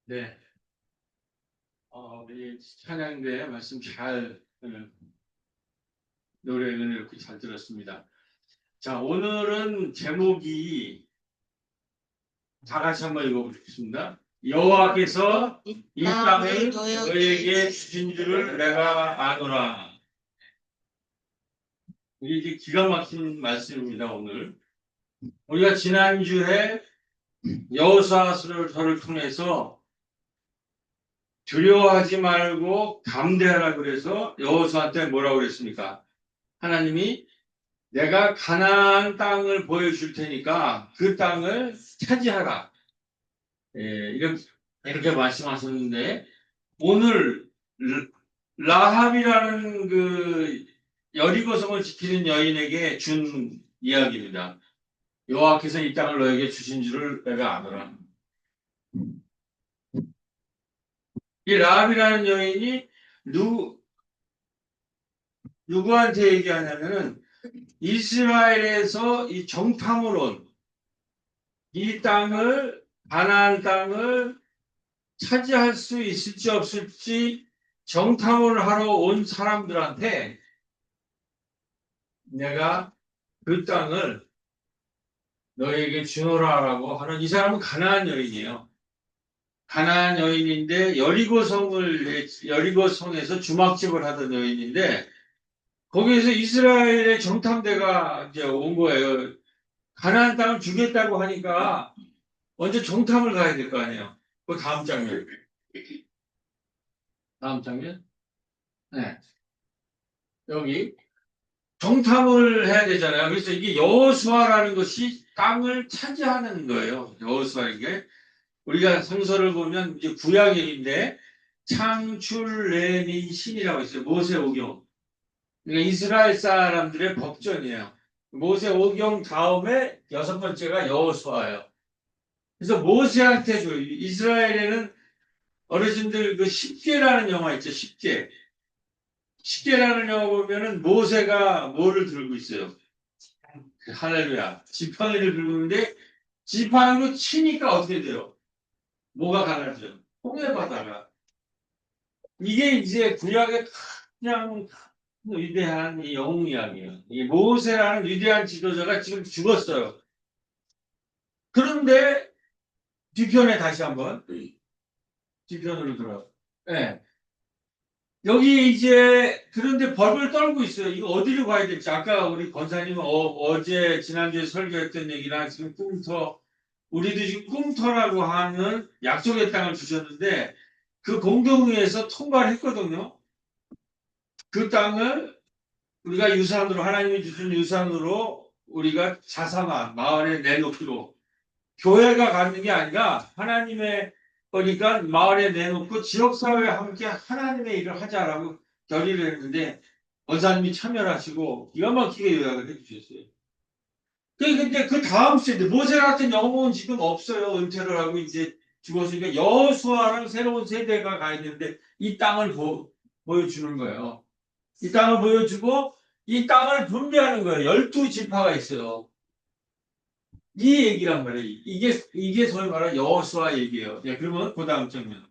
네, 우리 찬양대 말씀 잘 노래는 이렇게 잘 들었습니다. 자, 오늘은 제목이 다 같이 한번 읽어보겠습니다. 여호와께서 이 땅을 너에게 주신 줄을 내가 아노라. 이게 기가 막힌 말씀입니다. 오늘 우리가 지난주에 여호수아서를 통해서 두려워하지 말고 감대하라 그래서 여호수아한테 뭐라고 그랬습니까? 하나님이 내가 가나안 땅을 보여줄 테니까 그 땅을 차지하라. 이렇게 말씀하셨는데 오늘 라합이라는 그 여리고성을 지키는 여인에게 준 이야기입니다. 여호와께서 이 땅을 너에게 주신 줄을 내가 아노라. 이 라합이라는 여인이 누구한테 얘기하냐면은 이스라엘에서 이 정탐을 온 이 땅을 가나안 땅을 차지할 수 있을지 없을지 정탐을 하러 온 사람들한테 내가 그 땅을 너에게 주노라라고 하는 이 사람은 가나안 여인이에요. 가나안 여인인데 여리고성에서 주막집을 하던 여인인데 거기에서 이스라엘의 정탐대가 이제 온 거예요. 가나안 땅을 주겠다고 하니까 먼저 정탐을 가야 될 거 아니에요. 그 다음 장면. 다음 장면. 네. 여기 정탐을 해야 되잖아요. 그래서 이게 여호수아라는 것이 땅을 차지하는 거예요. 여호수아인 게 우리가 성서를 보면 이제 구약일인데 창출 레민 신이라고 있어요. 모세오경. 그러니까 이스라엘 사람들의 법전이에요. 모세오경 다음에 여섯 번째가 여호수아예요. 그래서 모세한테 줘요. 이스라엘에는 어르신들 그 십계라는 영화 있죠. 십계. 십계라는 영화 보면은 모세가 뭐를 들고 있어요? 할렐루야. 지팡이를 들고 있는데 지팡이로 치니까 어떻게 돼요? 뭐가 갈라져요? 홍해 바다가. 이게 이제 구약의 가장 위대한 이 영웅 이야기예요. 이 모세라는 위대한 지도자가 지금 죽었어요. 그런데 뒤편에 다시 한번 뒤편으로 들어요. 네. 여기 이제 그런데 벌벌 떨고 있어요. 이거 어디로 가야 될지. 아까 우리 권사님은 어제 지난주에 설교했던 얘기랑 지금 꿈터 우리도 지금 꿈터라고 하는 약속의 땅을 주셨는데 그 공동회에서 통과를 했거든요. 그 땅을 우리가 유산으로 하나님이 주신 유산으로 우리가 자상한 마을에 내놓기로 교회가 갖는 게 아니라 하나님의 거니까 마을에 내놓고 지역사회와 함께 하나님의 일을 하자라고 결의를 했는데 원사님이 참여를 하시고 기가 막히게 요약을 해주셨어요. 근데 그 다음 세대 모세 같은 영웅은 지금 없어요. 은퇴를 하고 이제 죽었으니까 여호수아랑 새로운 세대가 가 있는데 이 땅을 보여주는 거예요. 이 땅을 보여주고 이 땅을 분배하는 거예요. 12지파가 있어요. 이 얘기란 말이에요. 이게 소위 말하는 여호수아 얘기예요. 네, 그러면 그 다음 장면.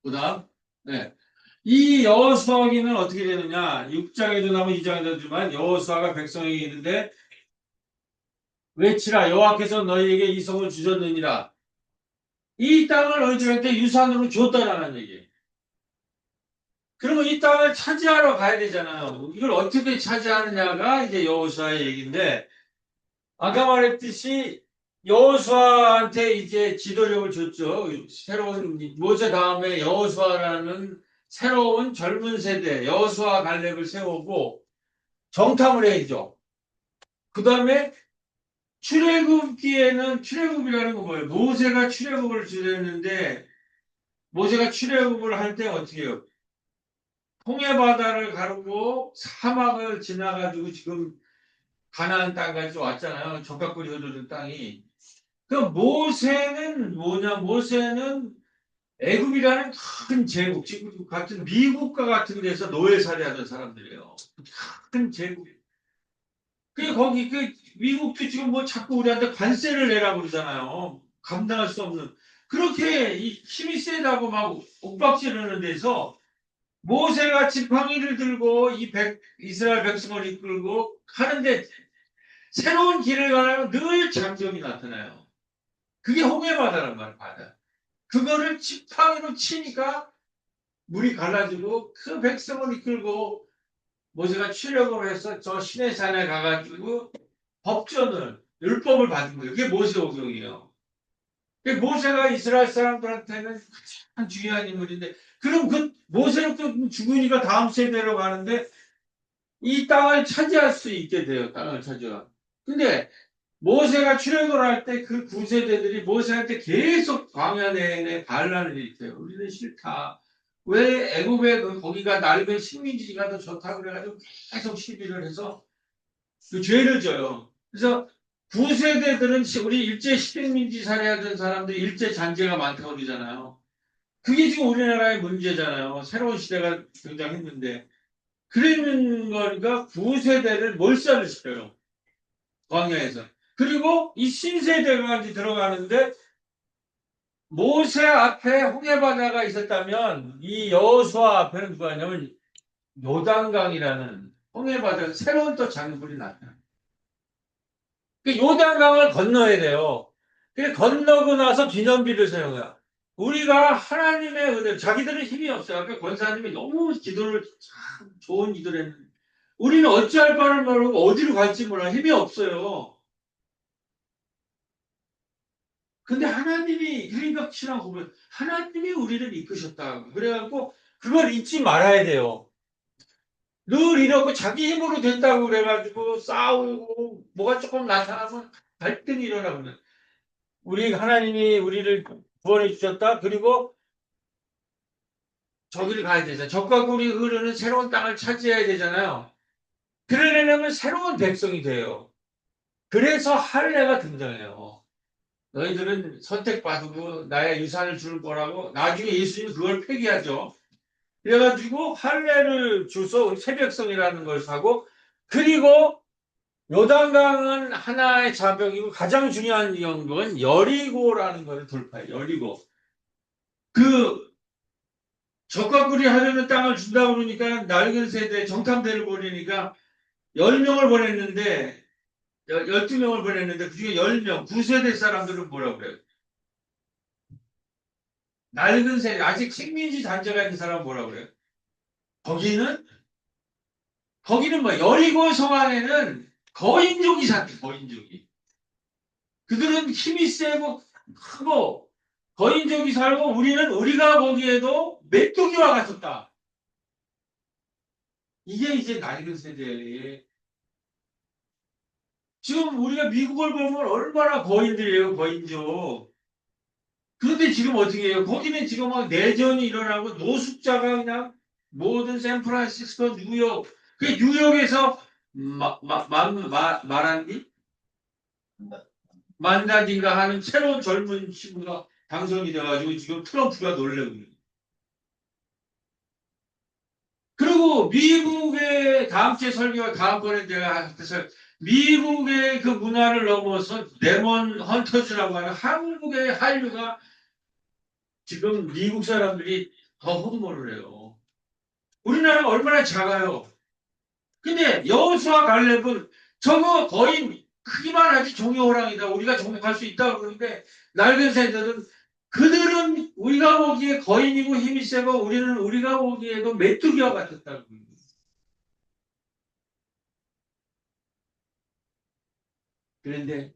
그 다음. 네. 이 여호수아기는 어떻게 되느냐? 6장에도 나오면 2장에도 나오지만 여호수아가 백성에게 있는데 외치라 여호와께서 너희에게 이 성을 주셨느니라. 이 땅을 너희들한테 유산으로 줬다라는 얘기예요. 그러면 이 땅을 차지하러 가야 되잖아요. 이걸 어떻게 차지하느냐가 이제 여호수아의 얘기인데 아까 말했듯이 여호수아한테 이제 지도력을 줬죠. 새로운 모세 다음에 여호수아라는 새로운 젊은 세대 여호수아 갈렙을 세우고 정탐을 해야죠. 그 다음에 출애굽기에는 출애굽이라는 건 뭐예요? 모세가 출애굽을 주렸는데 모세가 출애굽을 할 때 어떻게 해요? 홍해 바다를 가르고 사막을 지나가지고 지금 가나안 땅까지 왔잖아요. 적각골이 흐르는 땅이. 그 모세는 뭐냐? 모세는 애굽이라는 큰 제국, 지금 같은 미국과 같은 데서 노예살이하던 사람들이에요. 큰 제국. 거기 미국도 지금 뭐 자꾸 우리한테 관세를 내라고 그러잖아요. 감당할 수 없는. 그렇게 힘이 세다고 막 옥박지르는 데서 모세가 지팡이를 들고 이스라엘 백성을 이끌고 하는데 새로운 길을 가려면 늘 장벽이 나타나요. 그게 홍해바다란 말이에요. 바다. 그거를 지팡이로 치니까 물이 갈라지고 그 백성을 이끌고 모세가 출력을 해서 저 시내산에 가가지고 법전을 율법을 받은 거예요. 그게 모세오경이에요. 모세가 이스라엘 사람들한테는 가장 중요한 인물인데 그럼 그 모세는 또 죽으니까 다음 세대로 가는데 이 땅을 차지할 수 있게 돼요. 땅을 차지하. 근데 모세가 출애굽을 할 때 그 구세대들이 모세한테 계속 광야 내내 반란을 일으켜요. 우리는 싫다. 왜 애굽에 거기가 넓은 식민지가 더 좋다고 그래가지고 계속 시비를 해서 그 죄를 져요. 그래서 구세대들은 우리 일제 식민지 살해하던 사람들 일제 잔재가 많다고 그러잖아요. 그게 지금 우리나라의 문제잖아요. 새로운 시대가 등장했는데 그러는 거니까 구세대를 몰살을 시켜요. 광야에서. 그리고 이 신세대가 이제 들어가는데 모세 앞에 홍해바다가 있었다면 이 여호수아 앞에는 누가 있냐면 요단강이라는 홍해바다 새로운 또 장물이 나타나요. 그 요단강을 건너야 돼요. 그 건너고 나서 기념비를 사용해요. 우리가 하나님의 은혜, 자기들은 힘이 없어요. 아까 권사님이 너무 기도를 참 좋은 기도를 했는데 우리는 어찌할 바를 모르고 어디로 갈지 몰라 힘이 없어요. 근데 하나님이 그러니까 신앙 고백 하나님이 우리를 이끄셨다. 그래갖고 그걸 잊지 말아야 돼요. 늘 이러고 자기 힘으로 된다고 그래가지고 싸우고 뭐가 조금 나타나면 갈등이 일어나거든. 우리 하나님이 우리를 구원해 주셨다. 그리고 저기를 가야 되잖아요. 적과 꿀이 흐르는 새로운 땅을 차지해야 되잖아요. 그러려면 새로운 백성이 돼요. 그래서 할례가 등장해요. 너희들은 선택받고 나의 유산을 줄 거라고 나중에 예수님이 그걸 폐기하죠. 그래가지고 할례를 줘서 새백성이라는 걸 사고 그리고 요단강은 하나의 자벽이고 가장 중요한 건 여리고라는 걸 돌파해요. 여리고. 그 적과 꿀이 하려는 땅을 준다고 그러니까 낡은 세대 정탐대를 보내니까 10명을 보냈는데 12명을 보냈는데 그중에 10명 9세대 사람들은 뭐라고 그래요? 낡은 세대 아직 식민지 잔재가 있는 사람은 뭐라고 그래요? 거기는 뭐 여리고 성 안에는 거인족이 산대 거인족이. 그들은 힘이 세고 크고 거인족이 살고 우리가 보기에도 메뚜기와 같았다. 이게 이제 낡은 세대의 지금 우리가 미국을 보면 얼마나 거인들이에요, 거인족. 그런데 지금 어떻게 해요? 거기는 지금 막 내전이 일어나고 노숙자가 그냥 모든 샌프란시스코, 뉴욕, 그 뉴욕에서 마란디? 만다딘가 하는 새로운 젊은 친구가 당선이 돼가지고 지금 트럼프가 놀래고 있는. 그리고 미국의 다음 주에 설교가 다음번에 내가 해서 미국의 그 문화를 넘어서 레몬 헌터즈라고 하는 한국의 한류가 지금 미국 사람들이 더 흥모를 해요. 우리나라가 얼마나 작아요. 근데 여호수아 갈렙은 저거 거의 크기만 하지 종이호랑이다. 우리가 정복할 수 있다고 그러는데 낡은 세대들은 그들은 우리가 보기에 거인이고 힘이 세고 우리는 우리가 보기에도 메뚜기와 같았다고. 그런데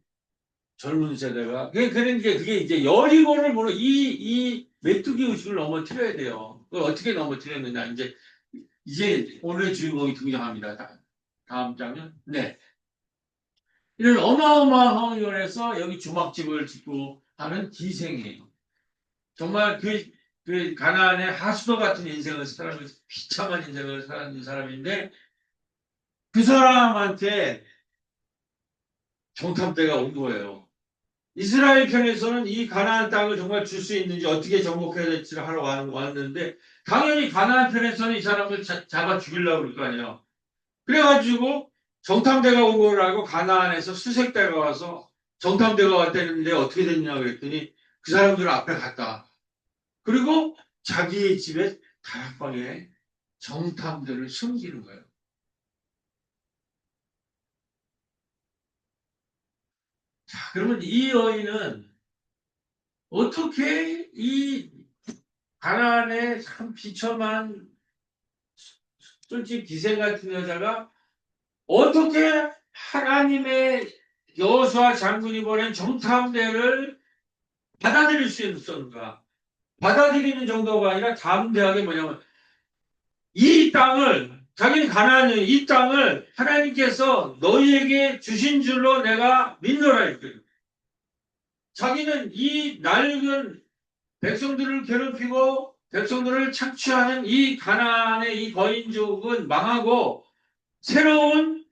젊은 세대가 그러니까 그게 이제 여리고를 모르 이 메뚜기 의식을 넘어뜨려야 돼요. 그걸 어떻게 넘어뜨렸느냐 이제 오늘의 주인공이 등장합니다. 다음 장면. 네. 이런 어마어마한 허용에서 여기 주막집을 짓고 하는 기생이에요. 정말 그 가나안의 하수도 같은 인생을 살아가면서 비참한 인생을 살았는 사람인데 그 사람한테 정탐대가 온 거예요. 이스라엘 편에서는 이 가나안 땅을 정말 줄 수 있는지 어떻게 정복해야 될지를 하러 왔는데 당연히 가나안 편에서는 이 사람을 잡아 죽이려고 그럴 거 아니에요. 그래가지고 정탐대가 온 거라고 가나안에서 수색대가 와서 정탐대가 왔다는데 어떻게 됐냐 그랬더니 그 사람들 앞에 갔다. 그리고 자기의 집에 다락방에 정탐대를 숨기는 거예요. 자, 그러면 이 여인은 어떻게 이 가나안의 참 비참한 솔직히 기생 같은 여자가 어떻게 하나님의 여호수아 장군이 보낸 정탐대를 받아들일 수 있었는가? 받아들이는 정도가 아니라 담대하게 뭐냐면 이 땅을 자기는 가나안이 이 땅을 하나님께서 너희에게 주신 줄로 내가 믿노라 했거든. 자기는 이 낡은 백성들을 괴롭히고 백성들을 착취하는 이 가나안의 이 거인족은 망하고 새로운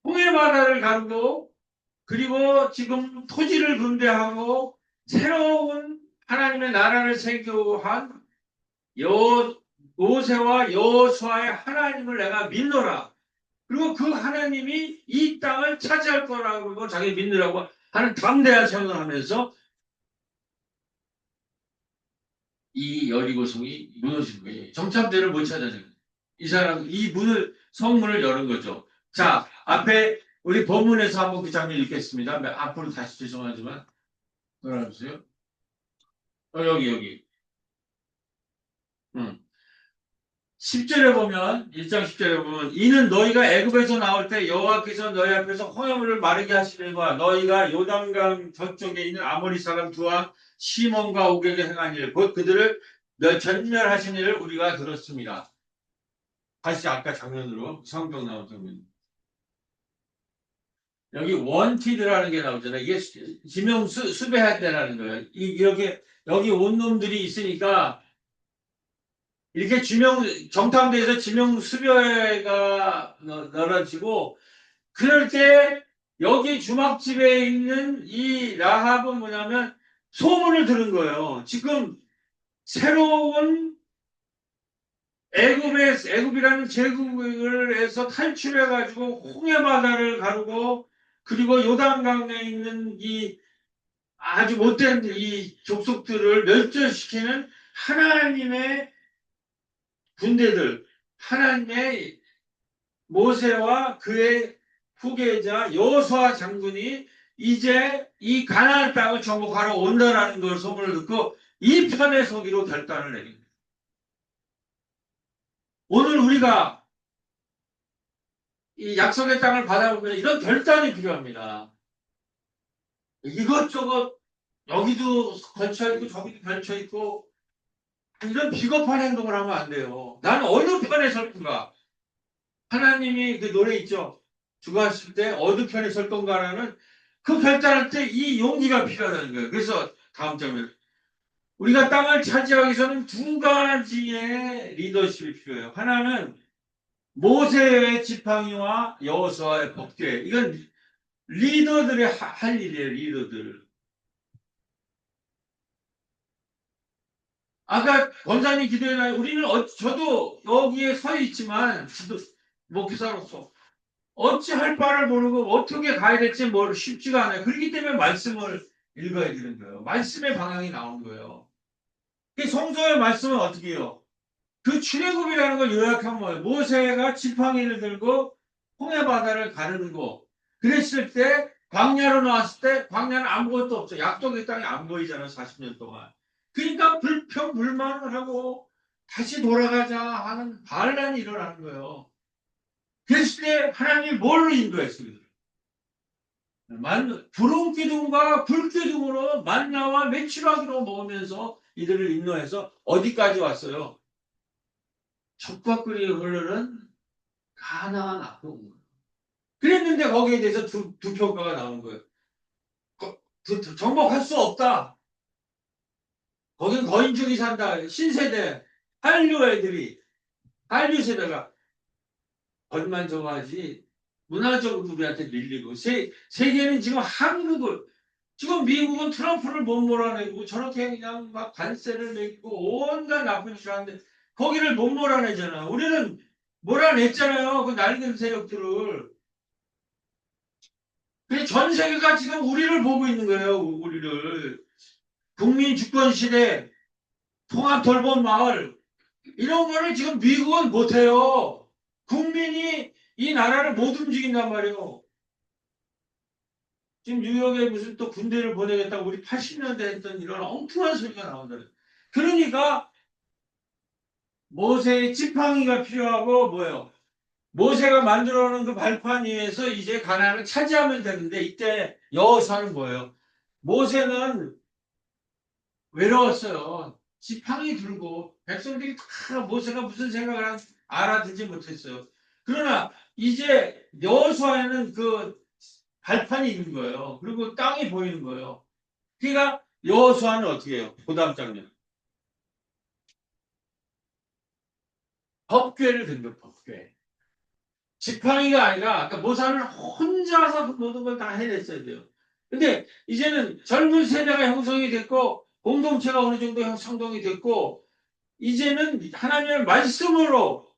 홍해 바다를 가르고 그리고 지금 토지를 분배하고 새로운 하나님의 나라를 세교한 모세와 여호수아의 하나님을 내가 믿노라. 그리고 그 하나님이 이 땅을 차지할 거라고 그러고 자기 믿느라고 하는 담대한 선언을 하면서 이 여리고성이 무너진 거예요. 정탐대를 못 찾아내요. 이 사람 이 문을 성문을 여는 거죠. 자 앞에 우리 본문에서 한번 그 장면 읽겠습니다. 앞으로 다시 죄송하지만 돌아주세요. 여기. 음. 10절에 보면 1장 10절에 보면 이는 너희가 애굽에서 나올 때 여호와께서 너희 앞에서 홍해물을 마르게 하시려고 너희가 요단강 저쪽에 있는 아모리 사람 두와 시몬과 옥에게 행한 일 곧 그들을 전멸하신 일을 우리가 들었습니다. 다시 아까 장면으로 성경 나온 장면. 여기 원티드라는 게 나오잖아요. 이게 지명 수배할 때라는 거예요. 이렇게 여기 온 놈들이 있으니까 이렇게 정탐대에서 지명 수배가 넓어지고 그럴 때 여기 주막집에 있는 이 라합은 뭐냐면 소문을 들은 거예요. 지금 새로운 애굽이라는 제국을 해서 탈출해 가지고 홍해 바다를 가르고 그리고 요단강에 있는 이 아주 못된 이 족속들을 멸절시키는 하나님의 군대들, 하나님의 모세와 그의 후계자 여호수아 장군이 이제 이 가나안 땅을 정복하러 온다라는 걸 소문을 듣고 이 편에 서기로 결단을 내립니다. 오늘 우리가 이 약속의 땅을 받아보면 이런 결단이 필요합니다. 이것저것 여기도 걸쳐있고 저기도 걸쳐있고 이런 비겁한 행동을 하면 안 돼요. 나는 어느 편에 설 건가? 하나님이 그 노래 있죠. 죽었을 때 어느 편에 설 건가라는 그 결단할 때 이 용기가 필요하다는 거예요. 그래서 다음 장면. 우리가 땅을 차지하기 위해서는 두 가지의 리더십이 필요해요. 하나는 모세의 지팡이와 여호수아의 법궤. 이건 리더들의 할 일이에요. 리더들. 아까 권사님 기도해놔요. 우리는 저도 여기에 서 있지만 목사로서 어찌할 바를 모르고 어떻게 가야 될지 쉽지가 않아요. 그렇기 때문에 말씀을 읽어야 되는 거예요. 말씀의 방향이 나오는 거예요. 이 성서의 말씀은 어떻게 해요? 그 출애굽이라는 걸 요약하면 뭐예요? 모세가 지팡이를 들고 홍해 바다를 가르는 거. 그랬을 때 광야로 나왔을 때 광야는 아무것도 없어. 약속의 땅이 안 보이잖아요. 40년 동안. 그러니까 불평불만을 하고 다시 돌아가자 하는 반란이 일어나는 거예요. 그랬을 때 하나님이 뭘로 인도했습니까? 구름 기둥과 불 기둥으로 만나와 메추라기로 먹으면서 이들을 인도해서 어디까지 왔어요? 젖과 꿀이 흐르는 가나안 앞에 온 거예요. 그랬는데 거기에 대해서 두 평가가 나오는 거예요. 정복할 수 없다. 거긴 거인족이 산다. 신세대 한류 애들이 한류 세대가 벌만 정하지 문화적으로 우리한테 밀리고 세계는 지금 한국을 지금 미국은 트럼프를 못 몰아내고 저렇게 그냥 막 관세를 내고 온갖 나쁜 짓을 하는데 거기를 못 몰아내잖아. 우리는 몰아냈잖아요. 그 낡은 세력들을. 근데 전 세계가 지금 우리를 보고 있는 거예요. 우리를. 국민 주권 시대, 통합 돌봄 마을 이런 거를 지금 미국은 못해요. 국민이 이 나라를 못 움직인단 말이에요. 지금 뉴욕에 무슨 또 군대를 보내겠다고 우리 80년대 했던 이런 엉뚱한 소리가 나온다. 그러니까 모세의 지팡이가 필요하고 뭐예요? 모세가 만들어 놓은 그 발판 위에서 이제 가나안을 차지하면 되는데 이때 여호수아는 뭐예요? 모세는 외로웠어요. 지팡이 들고 백성들이 다 모세가 무슨 생각을 알아듣지 못했어요. 그러나 이제 여호수아에는 그 발판이 있는 거예요. 그리고 땅이 보이는 거예요. 그러니까 여호수아는 어떻게 해요? 그 다음 장면. 법궤를 든거 법궤. 지팡이가 아니라 아까 모사는 혼자서 모든 걸 다 해냈어야 돼요. 근데 이제는 젊은 세대가 형성이 됐고 공동체가 어느 정도 형성이 됐고 이제는 하나님의 말씀으로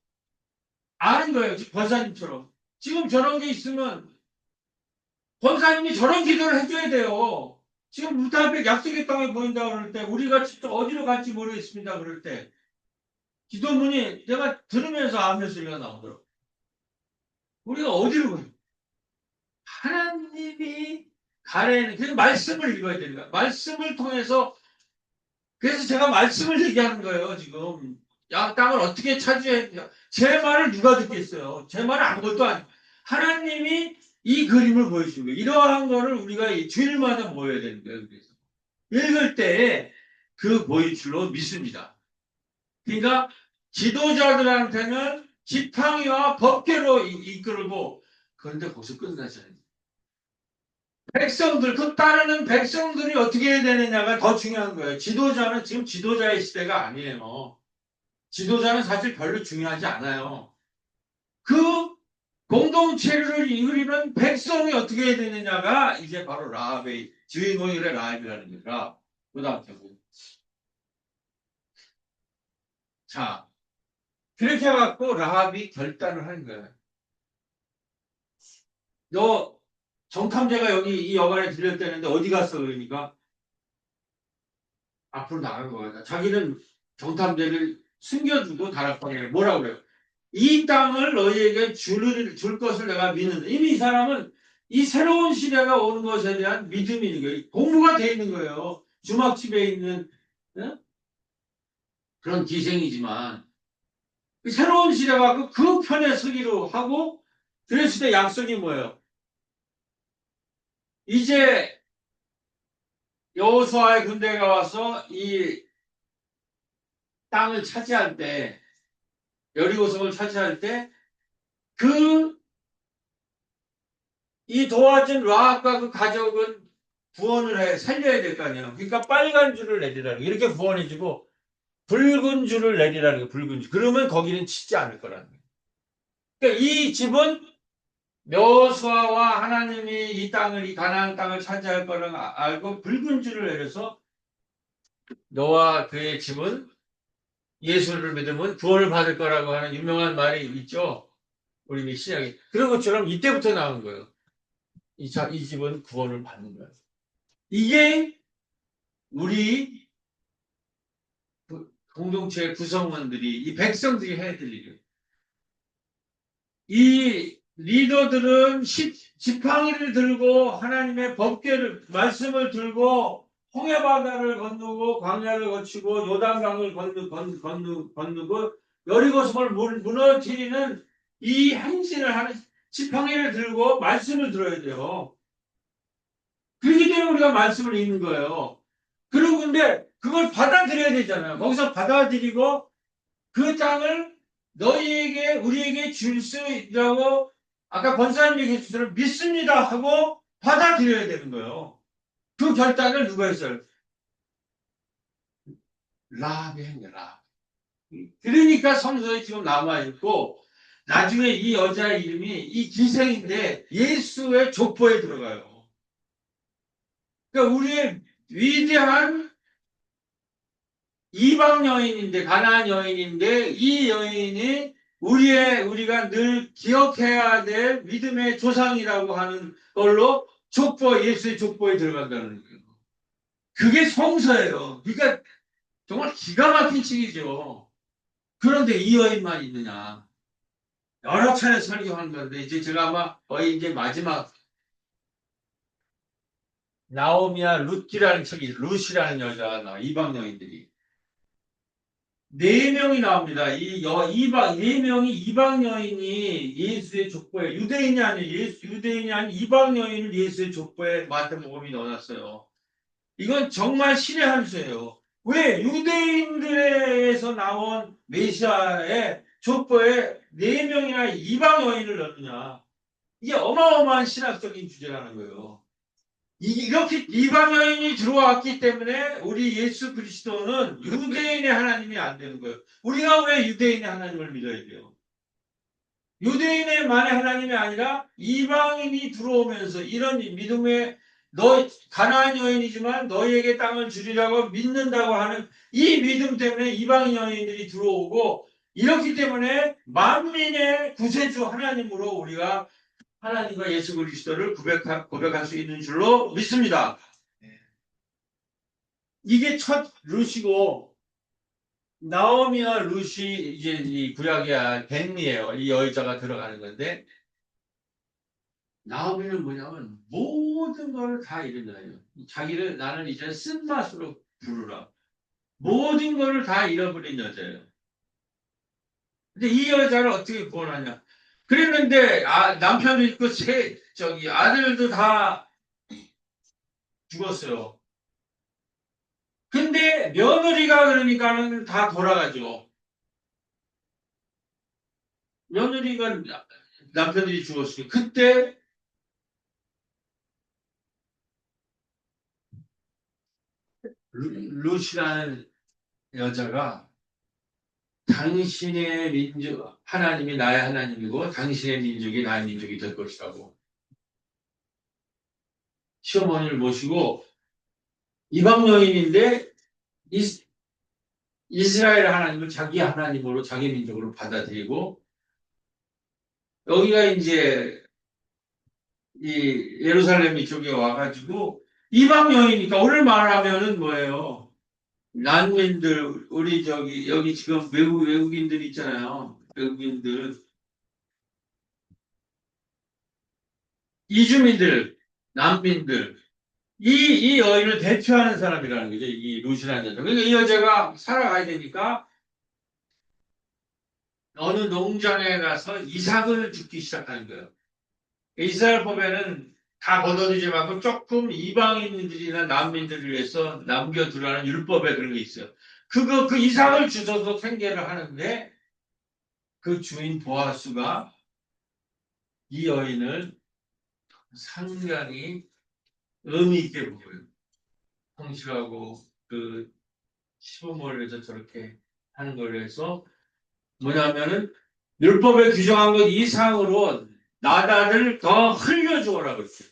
아는 거예요. 권사님처럼. 지금 저런 게 있으면 권사님이 저런 기도를 해줘야 돼요. 지금 무타백 약속의 땅에 보인다 그럴 때 우리가 진짜 어디로 갈지 모르겠습니다. 그럴 때 기도문이 내가 들으면서 아멘 소리가 나오더라고. 우리가 어디로 가요? 하나님이 가래는 그 말씀을 읽어야 되는 거야. 말씀을 통해서 그래서 제가 말씀을 얘기하는 거예요. 지금 땅을 어떻게 차지해? 제 말을 누가 듣겠어요? 제 말은 아무것도 아니고 하나님이 이 그림을 보여주는 거예요. 이러한 거를 우리가 주일마다 모여야 되는 거예요. 그래서 읽을 때 그 보이줄로 믿습니다. 그러니까 지도자들한테는 지팡이와 법궤로 이끌고 그런데 거기서 끝나지 않아요. 백성들, 그 따르는 백성들이 어떻게 해야 되느냐가 더 중요한 거예요. 지도자는 지금 지도자의 시대가 아니에요. 지도자는 사실 별로 중요하지 않아요. 그 공동체를 이끌는 백성이 어떻게 해야 되느냐가 이제 바로 라합의 주인공이 라합이라는 거라. 그 다음 부 자, 그렇게 해갖고 라합이 결단을 하는 거예요. 너 정탐제가 여기 이 여관에 들렸다는데 어디 갔어? 그러니까 앞으로 나간 거야. 자기는 정탐제를 숨겨두고 다락방에 뭐라고 그래요? 이 땅을 너희에게 줄 것을 내가 믿는다. 이미 이 사람은 이 새로운 시대가 오는 것에 대한 믿음이 있는 거예요. 공부가 돼 있는 거예요. 주막집에 있는 어? 그런 기생이지만 새로운 시대가 그 편에 서기로 하고 그랬을 때 약속이 뭐예요? 이제 여호수아의 군대가 와서 이 땅을 차지할 때 여리고성을 차지할 때 그 이 도와준 라합과 그 가족은 구원을 살려야 될 거 아니에요. 그러니까 빨간 줄을 내리라는 거예요. 이렇게 구원해주고 붉은 줄을 내리라는 거예요. 붉은 줄. 그러면 거기는 치지 않을 거라는 거예요. 그러니까 이 집은 여호수아와 하나님이 이 땅을, 이 가나안 땅을 차지할 거를 알고 붉은 줄을 내려서 너와 그의 집은 예수를 믿으면 구원을 받을 거라고 하는 유명한 말이 있죠. 우리 신약에. 그런 것처럼 이때부터 나온 거예요. 이 집은 구원을 받는 거예요. 이게 우리 공동체 구성원들이, 이 백성들이 해야 될 일이에요. 이 리더들은 지팡이를 들고 하나님의 법궤를, 말씀을 들고 홍해바다를 건너고 광야를 거치고 요단강을 건너고 여리고성을 무너뜨리는 이 행진을 하는, 지팡이를 들고 말씀을 들어야 돼요. 그렇기 때문에 우리가 말씀을 읽는 거예요. 그리고 근데 그걸 받아들여야 되잖아요. 거기서 받아들이고 그 땅을 너희에게, 우리에게 줄 수 있다고 아까 권사님 얘기했처럼 믿습니다 하고 받아들여야 되는 거예요. 그 결단을 누가 했어요? 라합이 한 거야. 라합. 그러니까 성서에 지금 남아있고 나중에 이 여자의 이름이 이 기생인데 예수의 족보에 들어가요. 그러니까 우리의 위대한 이방 여인인데, 가나안 여인인데, 이 여인이 우리가 늘 기억해야 될 믿음의 조상이라고 하는 걸로 예수의 족보에 들어간다는 거예요. 그게 성서예요. 그러니까 정말 기가 막힌 책이죠. 그런데 이 여인만 있느냐. 여러 차례 설교한 건데, 이제 제가 아마 거의 이제 마지막, 나오미와 룻이라는 책이, 룻이라는 여자가 나와, 이방 여인들이. 네 명이 나옵니다. 네 명이 이방 여인이 예수의 족보에, 유대인이 아닌 유대인이 아닌 이방 여인을 예수의 족보에 마태복음이 넣어놨어요. 이건 정말 신의 한 수예요. 왜 유대인들에서 나온 메시아의 족보에 네 명이나 이방 여인을 넣느냐? 이게 어마어마한 신학적인 주제라는 거예요. 이렇게 이방 여인이 들어왔기 때문에 우리 예수 그리스도는 유대인의 하나님이 안 되는 거예요. 우리가 왜 유대인의 하나님을 믿어야 돼요? 유대인의 만의 하나님이 아니라 이방인이 들어오면서 이런 믿음에 가나안 여인이지만 너희에게 땅을 주리라고 믿는다고 하는 이 믿음 때문에 이방 여인들이 들어오고, 이렇기 때문에 만민의 구세주 하나님으로 우리가 하나님과 예수 그리스도를 고백할 수 있는 줄로 믿습니다. 이게 첫 룻이고, 나오미와 룻이 이제 이 구약의 벤이에요. 이 여자가 들어가는 건데, 나오미는 뭐냐면 모든 걸 다 잃은 거예요. 자기를 나는 이제 쓴맛으로 부르라. 모든 걸 다 잃어버린 여자예요. 근데 이 여자를 어떻게 구원하냐? 그랬는데 남편도 있고 아들도 다 죽었어요. 근데 며느리가 그러니까는 다 돌아가죠. 며느리가 남편들이 죽었어요. 그때 루시라는 여자가 당신의 민족, 하나님이 나의 하나님이고 당신의 민족이 나의 민족이 될 것이라고 시어머니를 모시고, 이방 여인인데 이스라엘 하나님을 자기 하나님으로, 자기 민족으로 받아들이고, 여기가 이제 이 예루살렘 이쪽에 와가지고 이방 여인이니까 오늘 말하면은 뭐예요? 난민들, 우리 여기 지금 외국인들 있잖아요. 외국인들, 이주민들, 난민들, 이 여인을 대표하는 사람이라는 거죠. 이 루시라는 여자. 그러니까 이 여자가 살아가야 되니까 어느 농장에 가서 이삭을 죽기 시작하는 거예요. 이스라엘 법에는 다 걷어들이지 말고 조금 이방인들이나 난민들을 위해서 남겨두라는 율법에 그런 게 있어요. 그 이삭을 주셔서 생계를 하는데, 그 주인 보아스가 이 여인을 상당히 의미 있게 보여요. 성실하고 그 시부모를 위해서 저렇게 하는 걸로 해서 뭐냐면은 율법에 규정한 것 이상으로 나다를 더 흘려주어라고 했어요.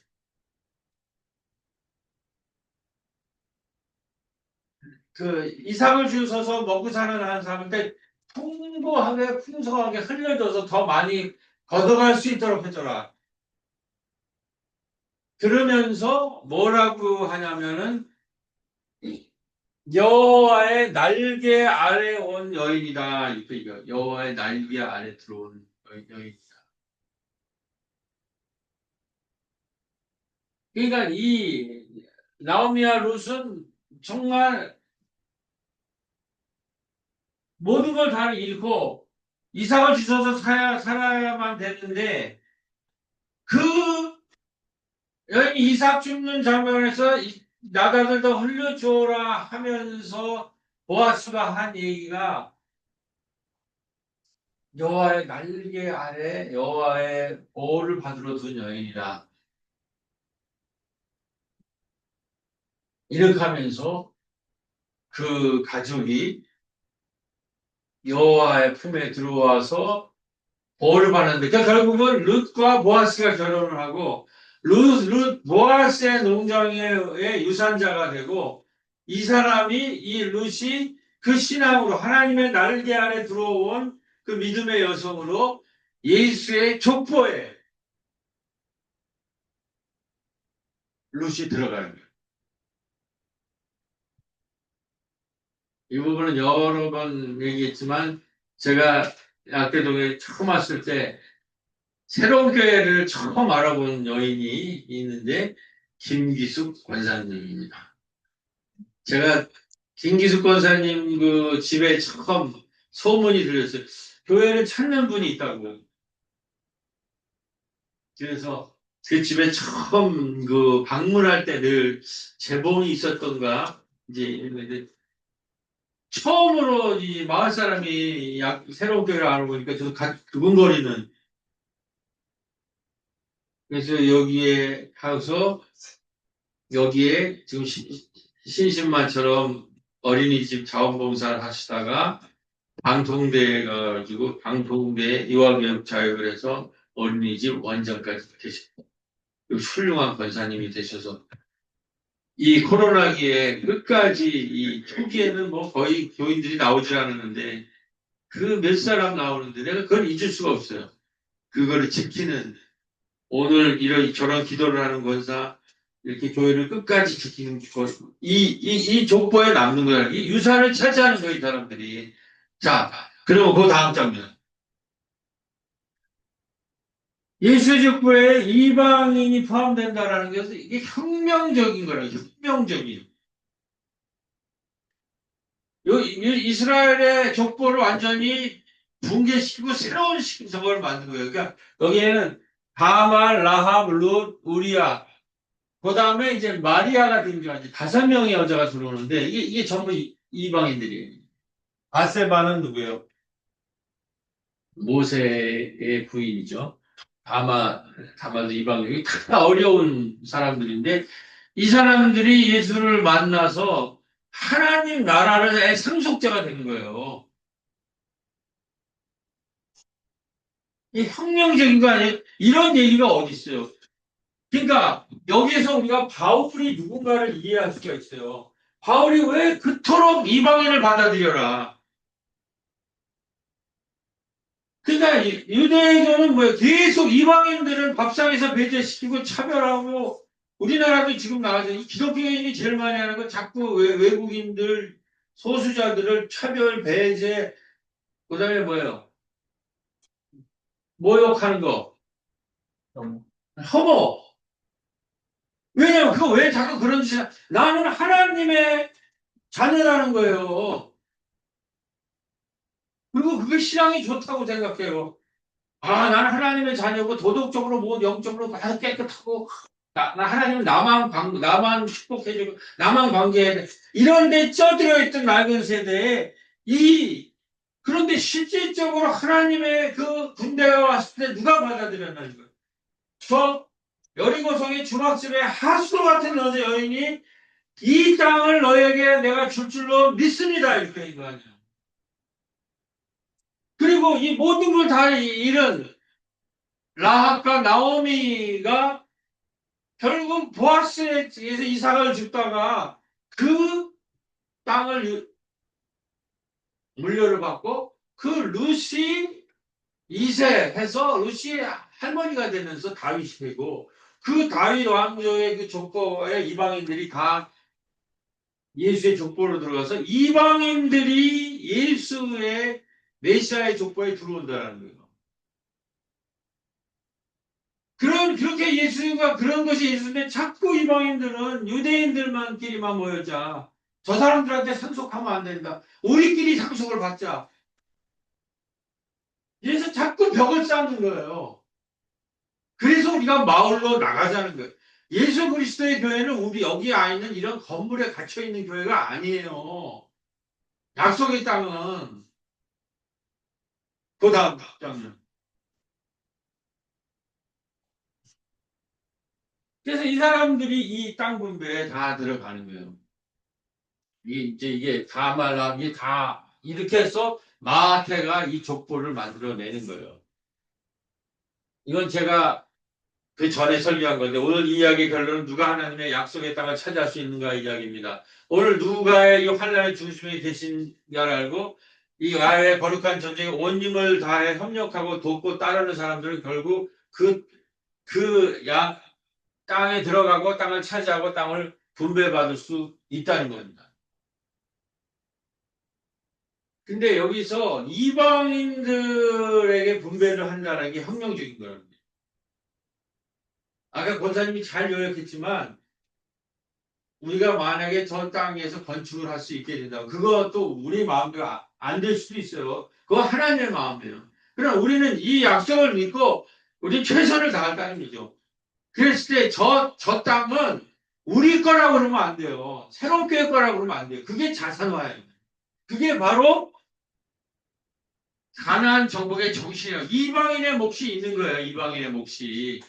그 이삭을 주셔서 먹고 사는 한 사람한테 풍부하게 풍성하게 흘려줘서 더 많이 걷어갈 수 있도록 해줘라. 그러면서 뭐라고 하냐면은 여호와의 날개 아래 온 여인이다. 이렇게 여호와의 날개 아래 들어온 여인이다. 그러니까 이 나오미와 룻은 정말 모든 걸 다 잃고 이삭을 주셔서 살아야만 되는데 그 여인이 이삭 죽는 장면에서 나다들도 흘려주어라 하면서 보아스가 한 얘기가 여호와의 날개 아래 여호와의 보호를 받으러 둔 여인이다. 이렇게 하면서 그 가족이 여호와의 품에 들어와서 보호를 받는데 그러니까 결국은 룻과 보아스가 결혼을 하고 보아스의 농장의 유산자가 되고 이 사람이 이 룻이 그 신앙으로 하나님의 날개 아래 들어온 그 믿음의 여성으로 예수의 족보에 룻이 들어가는 거예요. 이 부분은 여러 번 얘기했지만 제가 약대동에 처음 왔을 때 새로운 교회를 처음 알아본 여인이 있는데 김기숙 권사님입니다. 제가 김기숙 권사님 그 집에 처음 소문이 들렸어요. 교회를 찾는 분이 있다고. 그래서 그 집에 처음 그 방문할 때 늘 재봉이 있었던가 이제 처음으로 이 마을 사람이 새로운 교회를 알아보니까 저도 두근거리는. 그래서 여기에 가서 여기에 지금 신신만처럼 어린이집 자원봉사를 하시다가 방통대에 가지고 방통대 이화교육 자격을 해서 어린이집 원장까지 되셨고 훌륭한 권사님이 되셔서 이 코로나기에 끝까지 이 초기에는 뭐 거의 교인들이 나오질 않았는데 그 몇 사람 나오는데 내가 그걸 잊을 수가 없어요. 그거를 지키는 오늘 이런 저런 기도를 하는 권사 이렇게 교회를 끝까지 지키는 것, 이 족보에 남는 거야. 이 유산을 차지하는 거야, 이 사람들이. 자, 그리고 그 다음 장면. 예수의 족보에 이방인이 포함된다라는 것은 이게 혁명적인 거라고, 혁명적인. 이스라엘의 족보를 완전히 붕괴시키고 새로운 신성을 만든 거예요. 그러니까 여기에는 다말, 라합, 룻, 우리야, 그 다음에 이제 마리아가 등장하지. 5명의 여자가 들어오는데, 이게 전부 이방인들이에요. 바세바는 누구예요? 모세의 부인이죠. 다마도 이방인이 다 어려운 사람들인데, 이 사람들이 예수를 만나서 하나님 나라의 상속자가 된 거예요. 이 혁명적인 거 아니에요? 이런 얘기가 어디 있어요? 그러니까 여기에서 우리가 바울이 누군가를 이해할 수가 있어요. 바울이 왜 그토록 이방인을 받아들여라. 그러니까 유대교는 뭐예요? 계속 이방인들을 밥상에서 배제시키고 차별하고 우리나라도 지금 나와서 이 기독교인이 제일 많이 하는 건 자꾸 외국인들 소수자들을 차별 배제 그다음에 뭐예요? 모욕하는 거. 혐오. 왜냐면 그거 왜 자꾸 그런 짓을 나는 하나님의 자녀라는 거예요. 그리고 그게 신앙이 좋다고 생각해요. 아, 나는 하나님의 자녀고 도덕적으로 뭐 영적으로 다 깨끗하고 나 하나님은 나만 축복해주고 나만 관계해야 돼. 이런데 쪄들어 있던 낡은 세대에 그런데 실질적으로 하나님의 그 군대가 왔을 때 누가 받아들였나는 거예요. 저 여리고성의 주막집에 하수도 같은 여인이 이 땅을 너에게 내가 줄 줄로 믿습니다. 이렇게 한 거 아니에요. 그리고 이 모든 걸 다 잃은 라합과 나오미가 결국 보아스에서 이삭을 줍다가 그 땅을 물려를 받고 그 루시 2세 해서 루시 할머니가 되면서 다윗이 되고 그 다윗 왕조의 그 족보에 이방인들이 다 예수의 족보로 들어가서 이방인들이 예수의 메시아의 족보에 들어온다는 거예요. 그렇게 예수가 그런 것이 예수인데 자꾸 이방인들은 유대인들만끼리만 모여자. 저 사람들한테 상속하면 안 된다. 우리끼리 상속을 받자. 그래서 자꾸 벽을 쌓는 거예요. 그래서 우리가 마을로 나가자는 거예요. 예수 그리스도의 교회는 우리 여기 와 있는 이런 건물에 갇혀 있는 교회가 아니에요. 약속의 땅은 그 다음 장면. 그래서 이 사람들이 이 땅 분배에 다 들어가는 거예요. 이게 다 말라, 이게 다 이렇게 해서 마태가 이 족보를 만들어내는 거예요. 이건 제가 그 전에 설교한 건데 오늘 이 이야기의 결론은 누가 하나님의 약속의 땅을 차지할 수 있는가 이야기입니다. 오늘 누가의 이 환란의 중심에 계신가를 알고 이 아의 거룩한 전쟁에 온 힘을 다해 협력하고 돕고 따르는 사람들은 결국 그 땅에 들어가고 땅을 차지하고 땅을 분배받을 수 있다는 겁니다. 근데 여기서 이방인들에게 분배를 한다는 게 혁명적인 거예요. 아까 권사님이 잘 요약했지만 우리가 만약에 저 땅에서 건축을 할 수 있게 된다면 그것도 우리 마음대로 안 될 수도 있어요. 그거 하나님의 마음이에요. 그러나 우리는 이 약속을 믿고 우리 최선을 다한다는 거죠. 그랬을 때 저 땅은 우리 거라고 그러면 안 돼요. 새로운 교회 거라고 그러면 안 돼요. 그게 자산화예요. 그게 바로 가나안 정복의 정신이에요. 이방인의 몫이 있는 거예요. 이방인의 몫이.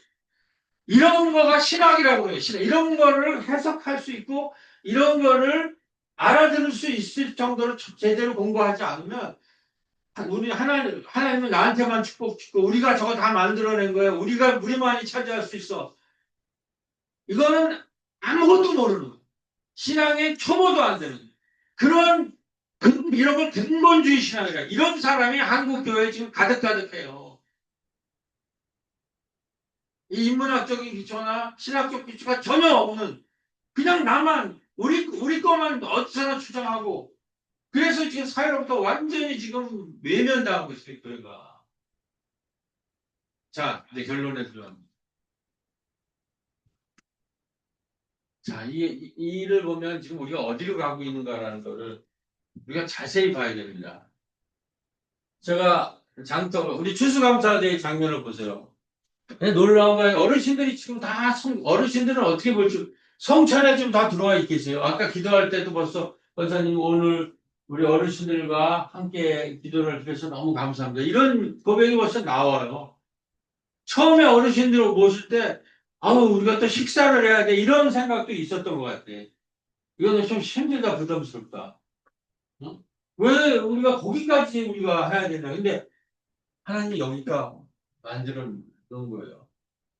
이런 거가 신학이라고 해요. 신학. 이런 거를 해석할 수 있고 이런 거를 알아들을 수 있을 정도로 제대로 공부하지 않으면 우리 하나님은 나한테만 축복 주고 우리가 저거 다 만들어낸 거예요. 우리만이 차지할 수 있어. 이거는 아무것도 모르는 거예요. 신앙의 초보도 안 되는 거예요. 그런 이런 걸 근본주의 신앙이라 이런 사람이 한국 교회에 지금 가득가득해요. 이 인문학적인 기초나 신학적 기초가 전혀 없는 그냥 나만 우리 거만 어디서나 주장하고 그래서 지금 사회로부터 완전히 지금 외면당하고 있어요. 교회가. 자, 이제 결론에 들어갑니다. 자, 이 일을 보면 지금 우리가 어디로 가고 있는가라는 거를 우리가 자세히 봐야 됩니다. 제가 우리 추수감사대의 장면을 보세요. 놀라운 거예요. 어르신들이 지금 어르신들은 어떻게 볼지 성찬에 좀 다 들어와 있겠어요. 아까 기도할 때도 벌써 권사님 오늘 우리 어르신들과 함께 기도를 해서 너무 감사합니다. 이런 고백이 벌써 나와요. 처음에 어르신들을 모실 때 아우 우리가 또 식사를 해야 돼 이런 생각도 있었던 것 같아. 이거는 좀 힘들다 부담스럽다. 어? 왜 우리가 거기까지 우리가 해야 되나? 근데 하나님이 여기가 만들어 놓은 거예요.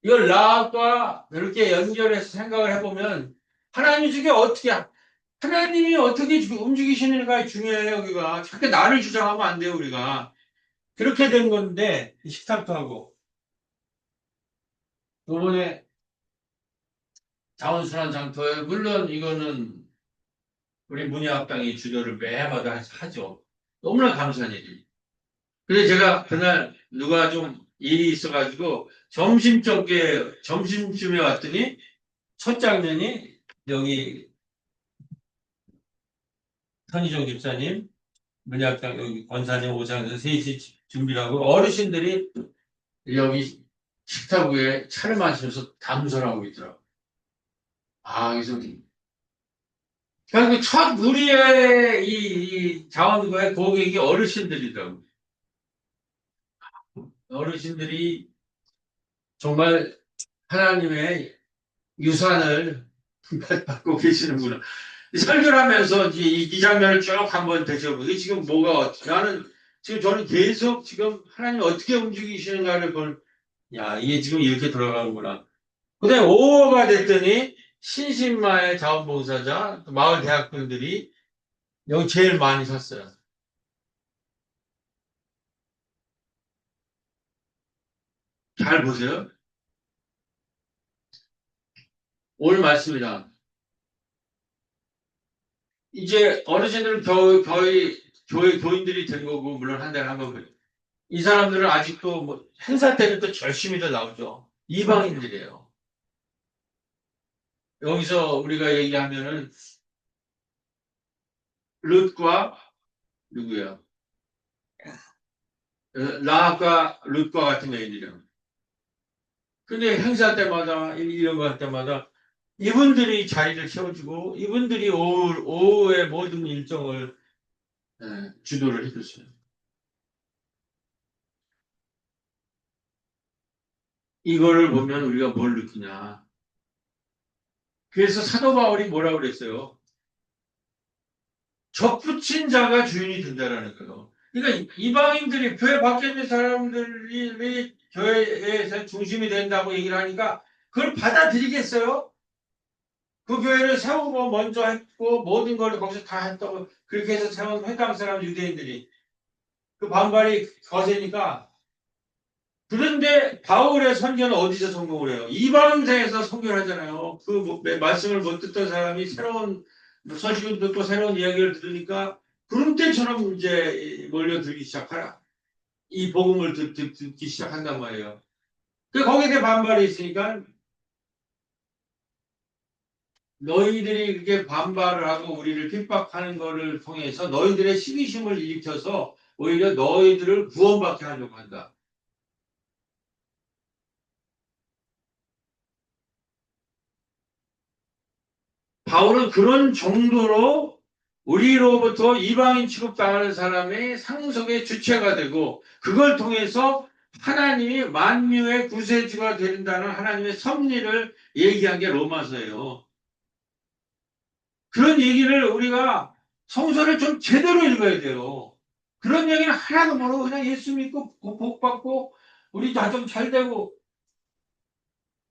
이걸 라합과 이렇게 연결해서 생각을 해보면 하나님이 어떻게 움직이시는가가 중요해요. 여기가 자꾸 나를 주장하면 안 돼요. 우리가 그렇게 된 건데 식탁도 하고 이번에 자원순환 장터에 물론 이거는 우리 문예합당이 주도를 매해마다 하죠. 너무나 감사한 일이. 근데 제가 그날 누가 좀 일이 있어가지고 점심쯤에 왔더니 첫 장면이 여기 선희종 집사님, 문예합당 여기 권사님 오장에서 셋이 준비를 하고 어르신들이 여기 식탁 위에 차를 마시면서 담소하고 있더라고요. 아, 그래서 그러니까 첫 우리의 이 자원과의 고객이 어르신들이더라고요. 어르신들이 정말 하나님의 유산을 받고 계시는구나. 설교를 하면서 이 장면을 쭉 한번 되짚어보고, 이게 지금 나는, 지금 저는 계속 지금 하나님 어떻게 움직이시는가를 야, 이게 지금 이렇게 돌아가는구나. 그 다음에 5호가 됐더니, 신신마을 자원봉사자, 마을 대학생들이 여기 제일 많이 샀어요. 잘 보세요. 오늘 말씀이다. 이제 어르신들은 거의 교회 교인들이 된 거고, 물론 한 달에 한 번. 이 사람들은 아직도 뭐 행사 때는 또 열심히들 나오죠. 이방인들이에요. 여기서 우리가 얘기하면은 룻과 누구야? 라합과 룻과 같은 애들이요. 근데 행사 때마다 이런 거 할 때마다 이분들이 자리를 채워주고 이분들이 오후의 모든 일정을 주도를 해줬어요. 이거를 보면 우리가 뭘 느끼냐. 그래서 사도 바울이 뭐라고 그랬어요? 접붙인 자가 주인이 된다라는 거예요. 그러니까 이방인들이 교회 밖에 있는 사람들이 교회의 중심이 된다고 얘기를 하니까 그걸 받아들이겠어요? 그 교회를 세우고 먼저 했고 모든 걸 거기서 다 했다고 그렇게 해서 세운 회당 사람 유대인들이 그 반발이 거세니까 그런데 바울의 선교는 어디서 성공을 해요? 이방세에서 선교를 하잖아요. 말씀을 못 듣던 사람이 새로운 서식을 듣고 새로운 이야기를 들으니까 구름대처럼 이제 몰려들기 시작하라. 이 복음을 듣기 시작한단 말이에요. 거기에 대해 반발이 있으니까 너희들이 그렇게 반발을 하고 우리를 핍박하는 것을 통해서 너희들의 시기심을 일으켜서 오히려 너희들을 구원받게 하려고 한다. 바울은 그런 정도로 우리로부터 이방인 취급당하는 사람의 상속의 주체가 되고 그걸 통해서 하나님이 만유의 구세주가 된다는 하나님의 섭리를 얘기한 게 로마서예요. 그런 얘기를 우리가 성서를 좀 제대로 읽어야 돼요. 그런 얘기는 하나도 모르고 그냥 예수 믿고 복 받고 우리 다 좀 잘 되고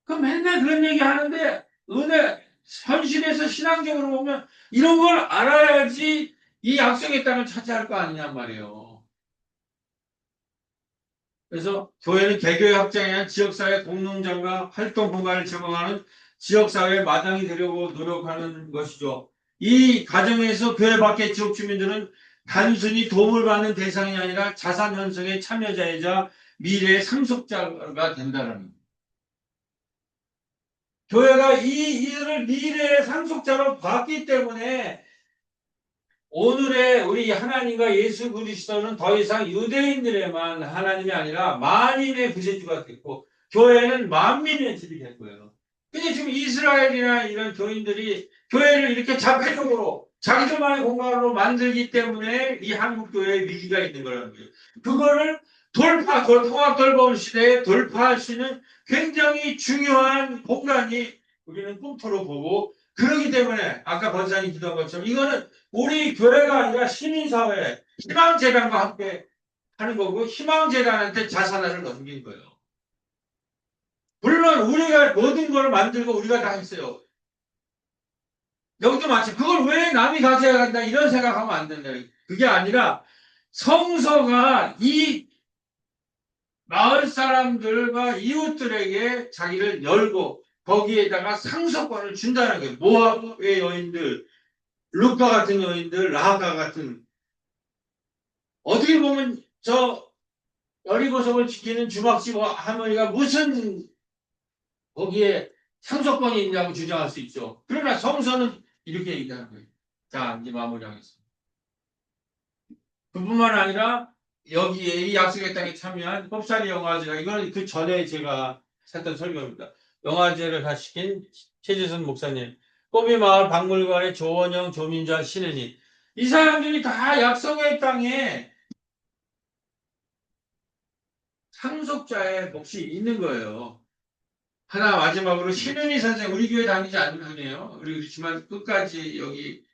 그 맨날 그런 얘기 하는데 은혜 현실에서 신앙적으로 보면 이런 걸 알아야지 이 약속의 땅을 차지할 거 아니냔 말이에요. 그래서 교회는 개교의 확장에 한 지역사회 공동장과 활동 공간을 제공하는 지역사회의 마당이 되려고 노력하는 것이죠. 이 과정에서 교회 밖의 지역 주민들은 단순히 도움을 받는 대상이 아니라 자산 형성의 참여자이자 미래의 상속자가 된다는 교회가 이들을 미래의 상속자로 봤기 때문에 오늘의 우리 하나님과 예수 그리스도는 더 이상 유대인들에만 하나님이 아니라 만인의 구세주가 됐고 교회는 만민의 집이 된 거예요. 근데 지금 이스라엘이나 이런 교인들이 교회를 이렇게 자폐적으로 자기들만의 공간으로 만들기 때문에 이 한국 교회의 위기가 있는 거라는 거예요. 그거를 통합 돌봄 시대에 돌파할 수 있는 굉장히 중요한 공간이 우리는 꿈토로 보고 그러기 때문에 아까 권사님 기도한 것처럼 이거는 우리 교회가 아니라 시민사회, 희망재단과 함께 하는 거고, 희망재단한테 자산을 넘긴 거예요. 물론 우리가 모든 걸 만들고 우리가 다 했어요. 여기도 마찬가지. 그걸 왜 남이 가져야 한다 이런 생각하면 안 된다. 그게 아니라 성서가 이 마을 사람들과 이웃들에게 자기를 열고 거기에다가 상속권을 준다는 거예요. 모압의 여인들, 루카 같은 여인들, 라하가 같은 어떻게 보면 저 여리고성을 지키는 주막집 할머니가 무슨 거기에 상속권이 있냐고 주장할 수 있죠. 그러나 성서는 이렇게 얘기하는 거예요. 자, 이제 마무리하겠습니다. 그뿐만 아니라 여기에 이 약속의 땅에 참여한 꼽사리 영화제가 이거는 그 전에 제가 했던 설교입니다. 영화제를 다 시킨 최재선 목사님, 꼬비마을 박물관의 조원영, 조민자, 신은이 이 사람들이 다 약속의 땅에 상속자의 몫이 있는 거예요. 하나 마지막으로 신은희 선생, 우리 교회 다니지 않는 분이에요. 그렇지만 끝까지 여기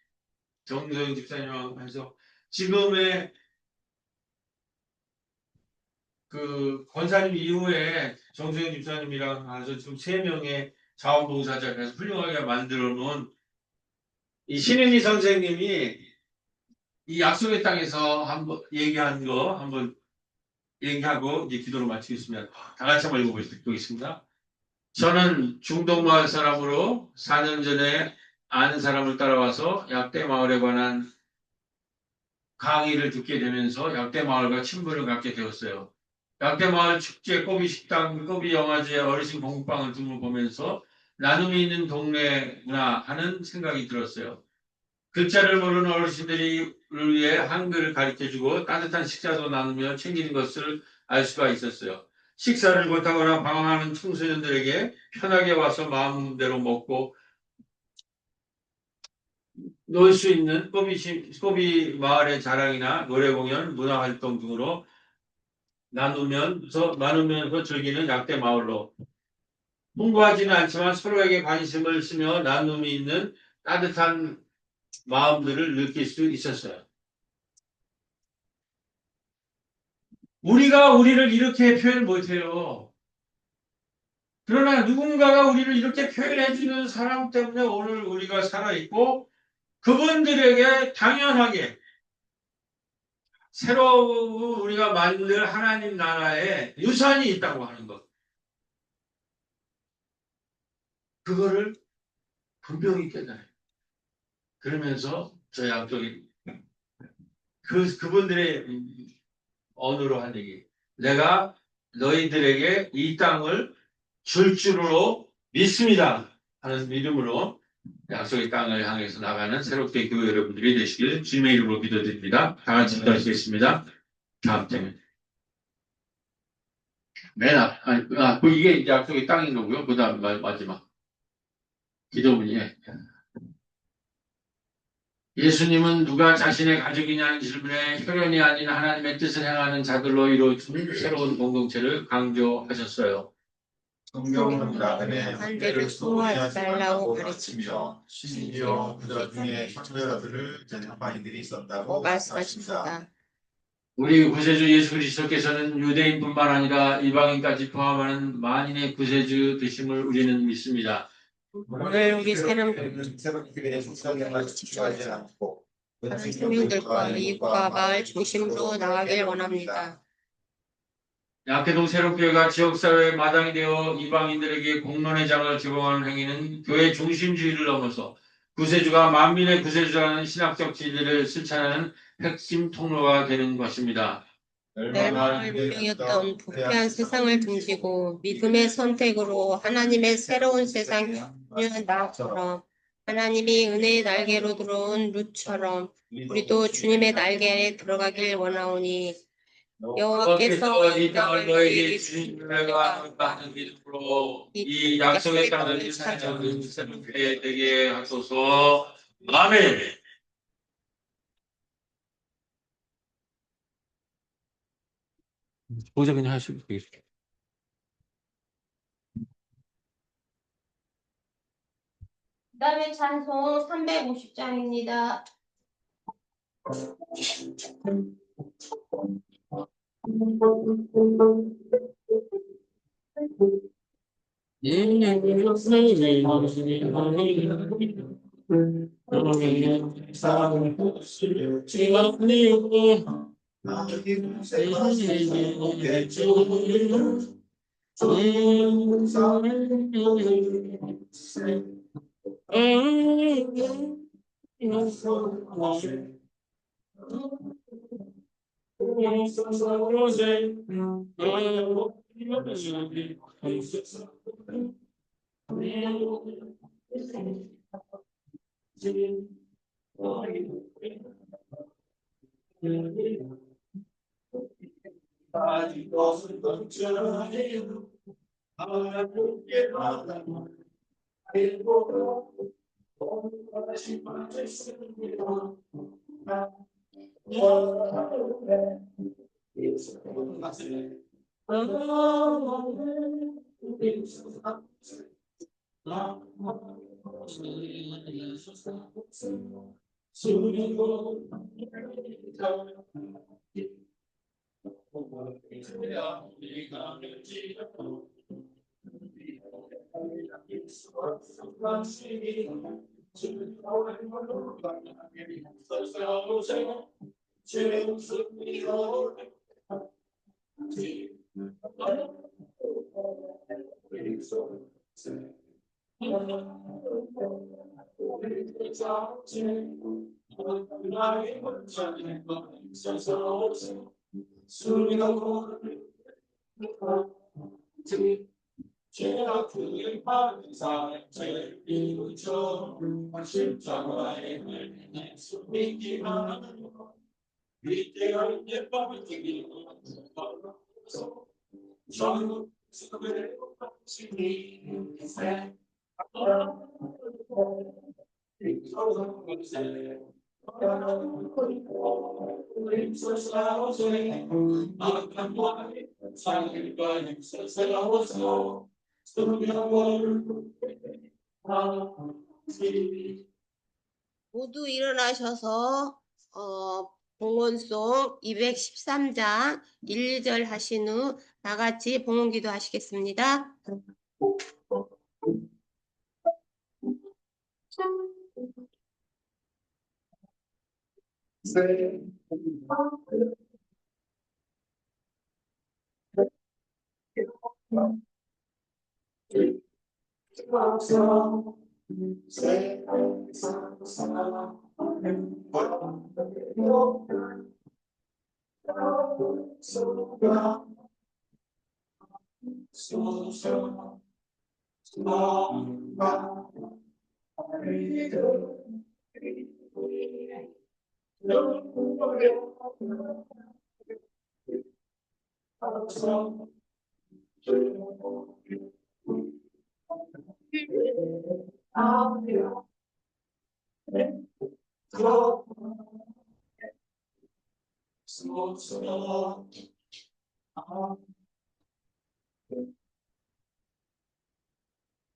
정소영 집사님하고 해서 지금의 그 권사님 이후에 정소영 집사님이랑 해서 지금 3명의 자원봉사자를 훌륭하게 만들어 놓은 이 신은희 선생님이 이 약속의 땅에서 한번 얘기한 거 한번 얘기하고 이제 기도로 마치겠습니다. 다 같이 한번 읽어보겠습니다. 저는 중동마을 사람으로 4년 전에 아는 사람을 따라와서 약대 마을에 관한 강의를 듣게 되면서 약대 마을과 친분을 갖게 되었어요. 약대 마을 축제, 꼬비 식당, 꼬비 영화제, 어르신 공부방을 등을 보면서 나눔이 있는 동네구나 하는 생각이 들었어요. 글자를 모르는 어르신들을 위해 한글을 가르쳐주고 따뜻한 식사도 나누며 챙기는 것을 알 수가 있었어요. 식사를 못하거나 방황하는 청소년들에게 편하게 와서 마음대로 먹고 놀 수 있는 꼬비 마을의 자랑이나 노래 공연, 문화 활동 등으로 나누면서 즐기는 약대 마을로 풍부하지는 않지만 서로에게 관심을 쓰며 나눔이 있는 따뜻한 마음들을 느낄 수 있었어요. 우리가 우리를 이렇게 표현 못해요. 그러나 누군가가 우리를 이렇게 표현해주는 사람 때문에 오늘 우리가 살아있고 그분들에게 당연하게 새로 우리가 만들 하나님 나라에 유산이 있다고 하는 것. 그거를 분명히 깨달아요. 그러면서 저 양쪽이 그분들의 언어로 한 얘기. 내가 너희들에게 이 땅을 줄 줄로 믿습니다. 하는 믿음으로 약속의 땅을 향해서 나가는 새롭게 교회 여러분들이 되시길 주님의 이름으로 기도드립니다. 다 같이 기도하시겠습니다. 다음 때문에. 이게 약속의 땅인 거고요. 그 다음 마지막. 기도문이에요. 예수님은 누가 자신의 가족이냐는 질문에 혈연이 아닌 하나님의 뜻을 행하는 자들로 이루어진 새로운 공동체를 강조하셨어요. 성경은 나그네 형제를 소홀하지 말라고 가르치며 심지어 그들 중에 형제들을 제자파인들이 있었다고 말씀하십니다. 우리 구세주 예수 그리스도께서는 유대인뿐만 아니라 이방인까지 포함하는 만인의 구세주 되심을 우리는 믿습니다. 오늘 우리 새롭게 속삭임을 집중하지 않고 다른 생명들과 이웃과 마을 중심으로 나가길 원합니다. 약해동 새롭교회가 지역사회의 마당이 되어 이방인들에게 공론의 장을 제공하는 행위는 교회 중심주의를 넘어서 구세주가 만민의 구세주라는 신학적 진리를 실천하는 핵심 통로가 되는 것입니다. 멸망할 문명이었던 부패한 세상을 등지고 믿음의 선택으로 하나님의 새로운 세상 현 나처럼 하나님이 은혜의 날개로 들어온 룻처럼 우리도 주님의 날개에 들어가길 원하오니 여호와께서 이 땅을 너에게 주신 은혜가 하는 믿음으로 이 약속의 땅을 찾아오는 새롭게 되게 하소서. 아멘. 보자 그냥 하시면 되겠습니다. 그 다음에 찬송 350장입니다. 모두 일어나셔서 봉헌송 213장 1, 2절 하신 후 나같이 봉헌기도 하시겠습니다.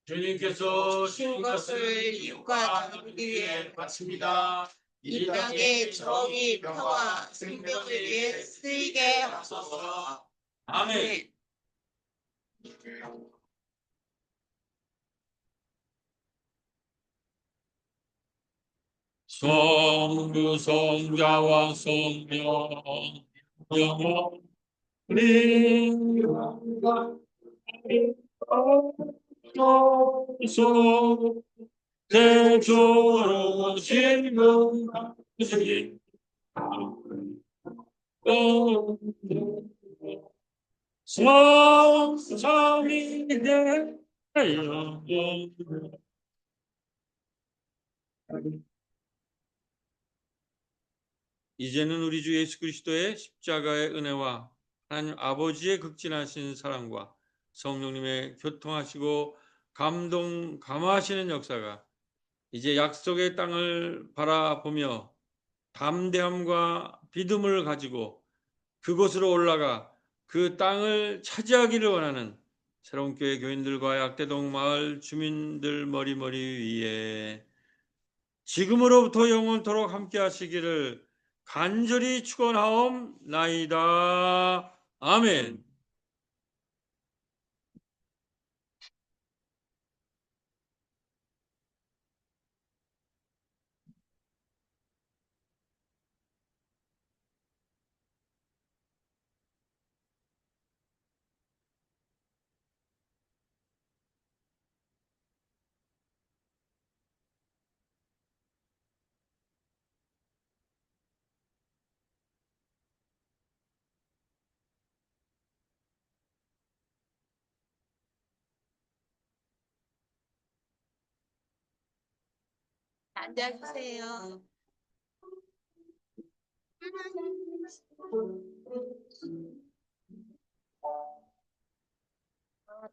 주님께서 주신 것을 이웃과 나누기 위해 바칩니다. 이 땅에 정의, 평화, 생명을 위해 쓰이게 하소서. 아멘. 성부 성자와 성령 영원히 소 대조로 신문 하시 성삼이 되어 이제는 우리 주 예수 그리스도의 십자가의 은혜와 하나님 아버지의 극진하신 사랑과 성령님의 교통하시고 감화하시는 역사가 이제 약속의 땅을 바라보며 담대함과 믿음을 가지고 그곳으로 올라가 그 땅을 차지하기를 원하는 새로운 교회 교인들과 약대동 마을 주민들 머리머리 위에 지금으로부터 영원토록 함께 하시기를 간절히 축원하옵나이다. 아멘. 앉아주세요.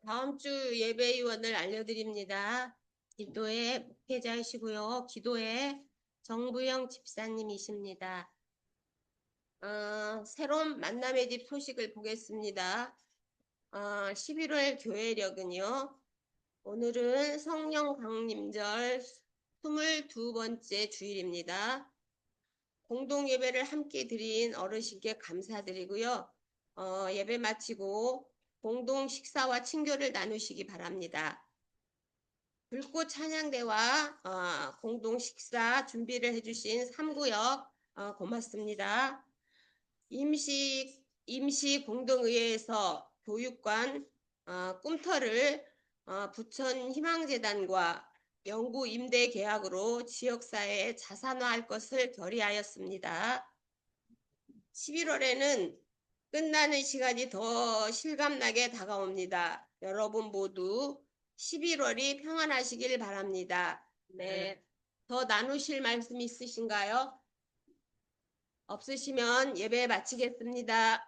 다음 주 예배의원을 알려드립니다. 기도회 목회자이시고요. 기도회 정부영 집사님이십니다. 새로운 만남의 집 소식을 보겠습니다. 11월 교회력은요. 오늘은 성령 강림절 22번째 주일입니다. 공동 예배를 함께 드린 어르신께 감사드리고요. 예배 마치고 공동 식사와 친교를 나누시기 바랍니다. 불꽃 찬양대와 공동 식사 준비를 해주신 3구역 고맙습니다. 임시 공동의회에서 교육관 꿈터를 부천 희망재단과 영구 임대 계약으로 지역사회에 자산화할 것을 결의하였습니다. 11월에는 끝나는 시간이 더 실감나게 다가옵니다. 여러분 모두 11월이 평안하시길 바랍니다. 네. 더 나누실 말씀 있으신가요? 없으시면 예배 마치겠습니다.